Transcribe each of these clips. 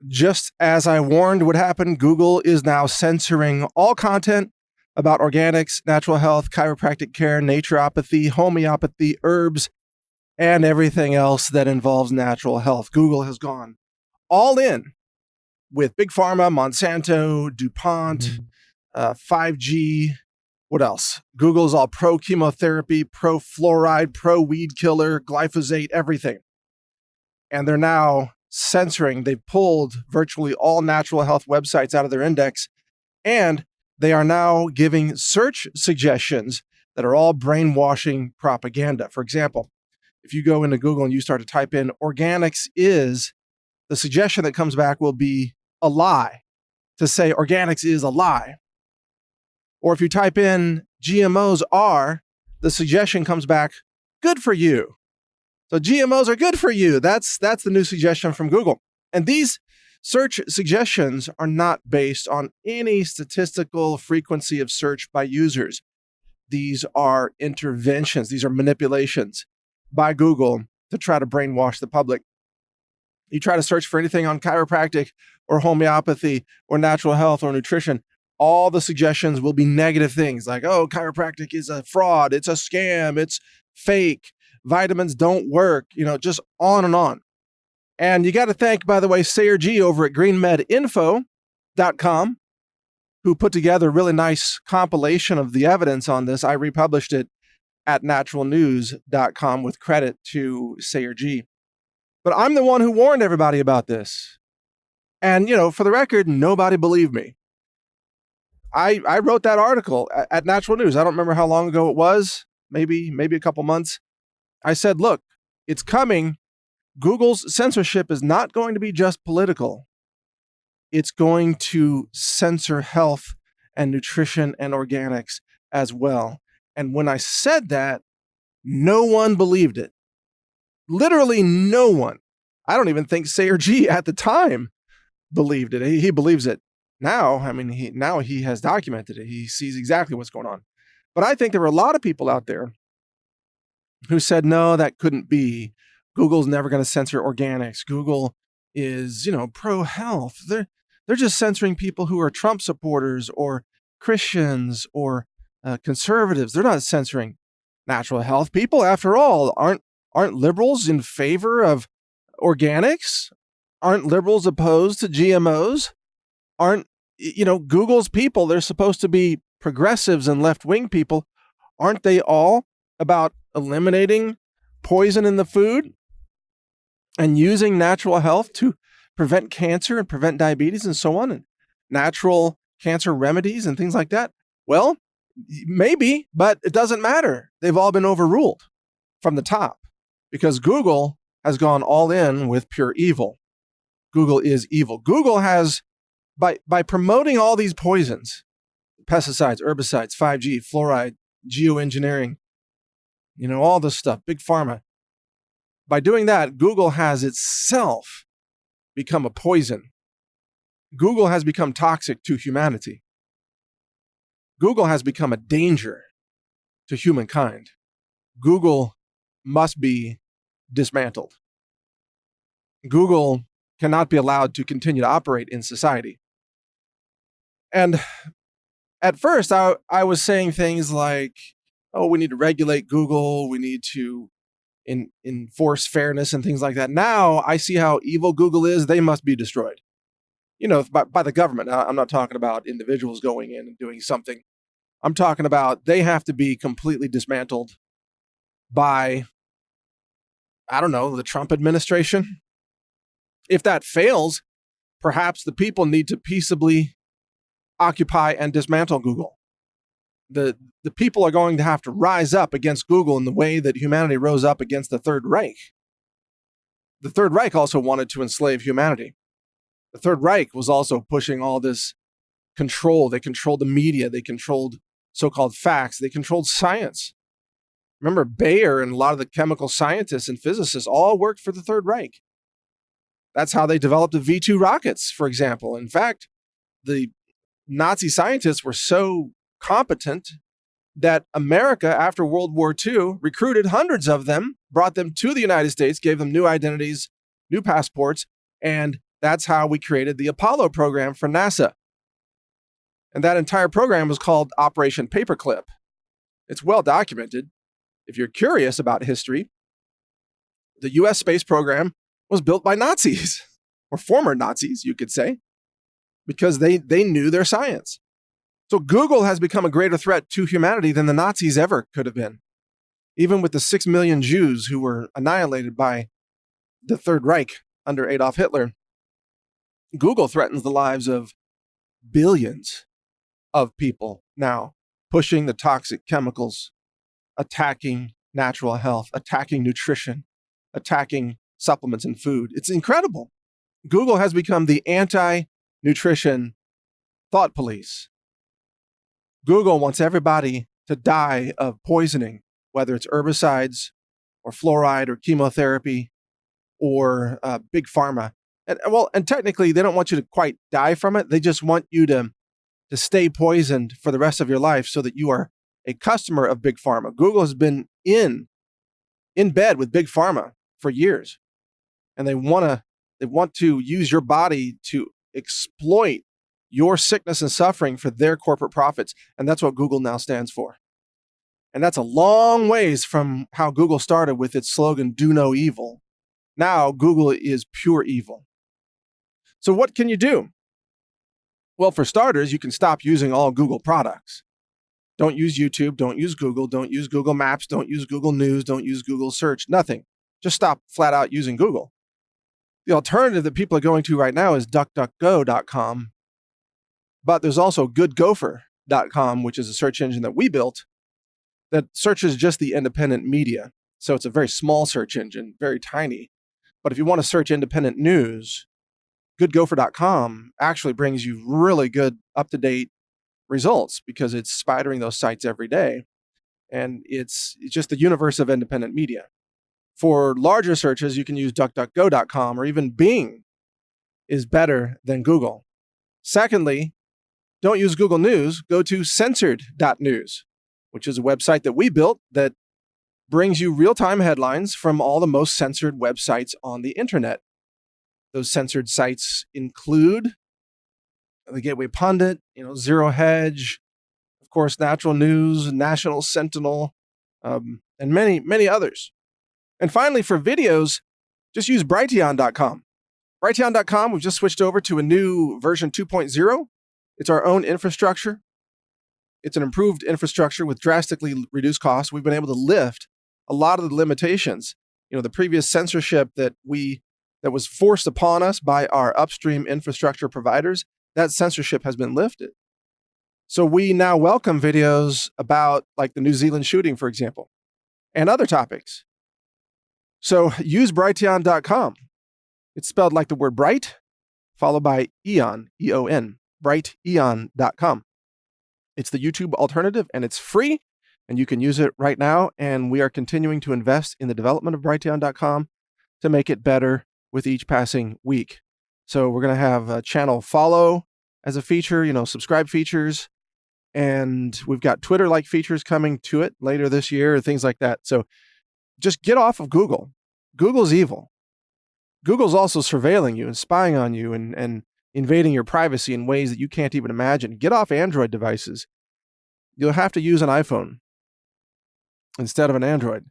Just as I warned would happen, Google is now censoring all content about organics, natural health, chiropractic care, naturopathy, homeopathy, herbs, and everything else that involves natural health. Google has gone all in with Big Pharma, Monsanto, DuPont, 5G. What else? Google's all pro chemotherapy, pro fluoride, pro weed killer, glyphosate, everything. And they're now censoring. They've pulled virtually all natural health websites out of their index, and they are now giving search suggestions that are all brainwashing propaganda. For example, if you go into Google and you start to type in organics is, the suggestion that comes back will be a lie, to say organics is a lie. Or if you type in GMOs are, the suggestion comes back, good for you. So GMOs are good for you. That's the new suggestion from Google. And these search suggestions are not based on any statistical frequency of search by users. These are interventions. These are manipulations by Google to try to brainwash the public. You try to search for anything on chiropractic or homeopathy or natural health or nutrition, all the suggestions will be negative things like, oh, chiropractic is a fraud, it's a scam, it's fake, vitamins don't work, just on and on. And you got to thank, by the way, Sayer G over at greenmedinfo.com, who put together a really nice compilation of the evidence on this. I republished it at naturalnews.com with credit to Sayer G. But I'm the one who warned everybody about this. And, for the record, nobody believed me. I wrote that article at Natural News. I don't remember how long ago it was, maybe a couple months. I said, look, it's coming. Google's censorship is not going to be just political. It's going to censor health and nutrition and organics as well. And when I said that, no one believed it. Literally no one. I don't even think Sayer G at the time believed it. He believes it now. He has documented it. He sees exactly what's going on. But I think there were a lot of people out there who said, no, that couldn't be. Google's never going to censor organics. Google is, pro-health. They're just censoring people who are Trump supporters or Christians or conservatives. They're not censoring natural health. People, after all, aren't liberals in favor of organics? Aren't liberals opposed to GMOs? Aren't, Google's people, they're supposed to be progressives and left-wing people. Aren't they all about eliminating poison in the food and using natural health to prevent cancer and prevent diabetes and so on, and natural cancer remedies and things like that? Well, maybe, but it doesn't matter. They've all been overruled from the top because Google has gone all in with pure evil. Google is evil. Google has, by promoting all these poisons, pesticides, herbicides, 5G, fluoride, geoengineering, all this stuff, big pharma. By doing that, Google has itself become a poison. Google has become toxic to humanity. Google has become a danger to humankind. Google must be dismantled. Google cannot be allowed to continue to operate in society. And at first, I was saying things like, oh, we need to regulate Google. We need to enforce fairness and things like that. Now I see how evil Google is. They must be destroyed. By the government. Now, I'm not talking about individuals going in and doing something. I'm talking about they have to be completely dismantled by, the Trump administration. If that fails, perhaps the people need to peaceably occupy and dismantle Google. The people are going to have to rise up against Google in the way that humanity rose up against the Third Reich. The Third Reich also wanted to enslave humanity. The Third Reich was also pushing all this control. They controlled the media. They controlled so-called facts. They controlled science. Remember, Bayer and a lot of the chemical scientists and physicists all worked for the Third Reich. That's how they developed the V-2 rockets, for example. In fact, the Nazi scientists were so competent that America, after World War II, recruited hundreds of them, brought them to the United States, gave them new identities, new passports, and That's how we created the Apollo program for NASA. And that entire program was called Operation Paperclip. It's well documented. If you're curious about history, the US space program was built by Nazis, or former Nazis, you could say, because they knew their science. So Google has become a greater threat to humanity than the Nazis ever could have been. Even with the 6 million Jews who were annihilated by the Third Reich under Adolf Hitler, Google threatens the lives of billions of people now, pushing the toxic chemicals, attacking natural health, attacking nutrition, attacking supplements and food. It's incredible. Google has become the anti-nutrition thought police. Google wants everybody to die of poisoning, whether it's herbicides or fluoride or chemotherapy or big pharma. And technically, they don't want you to quite die from it. They just want you to stay poisoned for the rest of your life so that you are a customer of big pharma. Google has been in bed with big pharma for years, and they want to use your body to exploit your sickness and suffering for their corporate profits. And that's what Google now stands for. And that's a long ways from how Google started with its slogan, "Do no evil." Now Google is pure evil. So what can you do? Well, for starters, you can stop using all Google products. Don't use YouTube, don't use Google, don't use Google Maps, don't use Google News, don't use Google Search, nothing. Just stop flat out using Google. The alternative that people are going to right now is DuckDuckGo.com, but there's also GoodGopher.com, which is a search engine that we built that searches just the independent media. So it's a very small search engine, very tiny. But if you want to search independent news, GoodGopher.com actually brings you really good, up-to-date results because it's spidering those sites every day. And it's just the universe of independent media. For larger searches, you can use DuckDuckGo.com, or even Bing is better than Google. Secondly, don't use Google News. Go to censored.news, which is a website that we built that brings you real-time headlines from all the most censored websites on the internet. Those censored sites include the Gateway Pundit, Zero Hedge, of course, Natural News, National Sentinel, and many, many others. And finally, for videos, just use Brighteon.com. Brighteon.com, we've just switched over to a new version 2.0. It's our own infrastructure. It's an improved infrastructure with drastically reduced costs. We've been able to lift a lot of the limitations. The previous censorship that was forced upon us by our upstream infrastructure providers, that censorship has been lifted. So we now welcome videos about like the New Zealand shooting, for example, and other topics. So use Brighteon.com. It's spelled like the word bright, followed by Eon, E-O-N, Brighteon.com. It's the YouTube alternative, and it's free, and you can use it right now. And we are continuing to invest in the development of Brighteon.com to make it better with each passing week. So we're going to have a channel follow as a feature, subscribe features, and we've got Twitter-like features coming to it later this year, things like that. So just get off of Google. Google's evil. Google's also surveilling you and spying on you and invading your privacy in ways that you can't even imagine. Get off Android devices. You'll have to use an iPhone instead of an Android.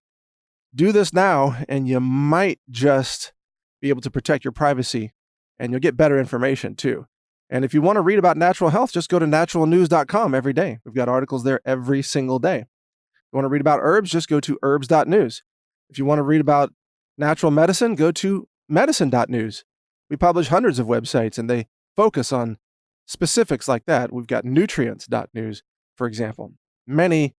Do this now, and you might just be able to protect your privacy, and you'll get better information too. And if you want to read about natural health, just go to naturalnews.com every day. We've got articles there every single day. If you want to read about herbs, just go to herbs.news. If you want to read about natural medicine, go to medicine.news. We publish hundreds of websites, and they focus on specifics like that. We've got nutrients.news, for example. Many,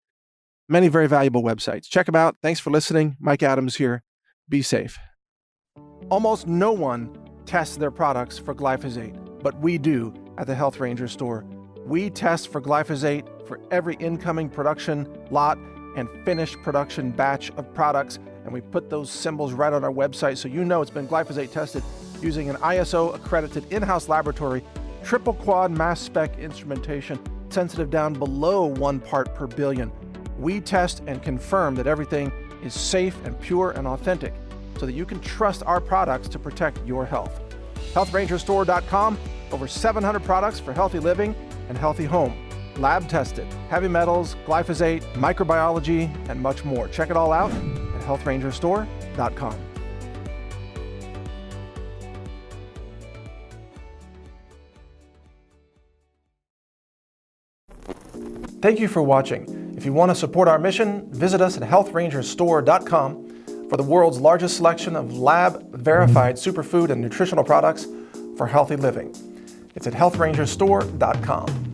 many very valuable websites. Check them out. Thanks for listening. Mike Adams here. Be safe. Almost no one tests their products for glyphosate, but we do at the Health Ranger store. We test for glyphosate for every incoming production lot and finished production batch of products, and we put those symbols right on our website so you know it's been glyphosate tested using an ISO-accredited in-house laboratory, triple quad mass spec instrumentation, sensitive down below 1 part per billion. We test and confirm that everything is safe and pure and authentic so that you can trust our products to protect your health. HealthRangerStore.com, over 700 products for healthy living and healthy home. Lab tested, heavy metals, glyphosate, microbiology, and much more. Check it all out at HealthRangerStore.com. Thank you for watching. If you want to support our mission, visit us at HealthRangerStore.com for the world's largest selection of lab-verified superfood and nutritional products for healthy living. It's at HealthRangerStore.com.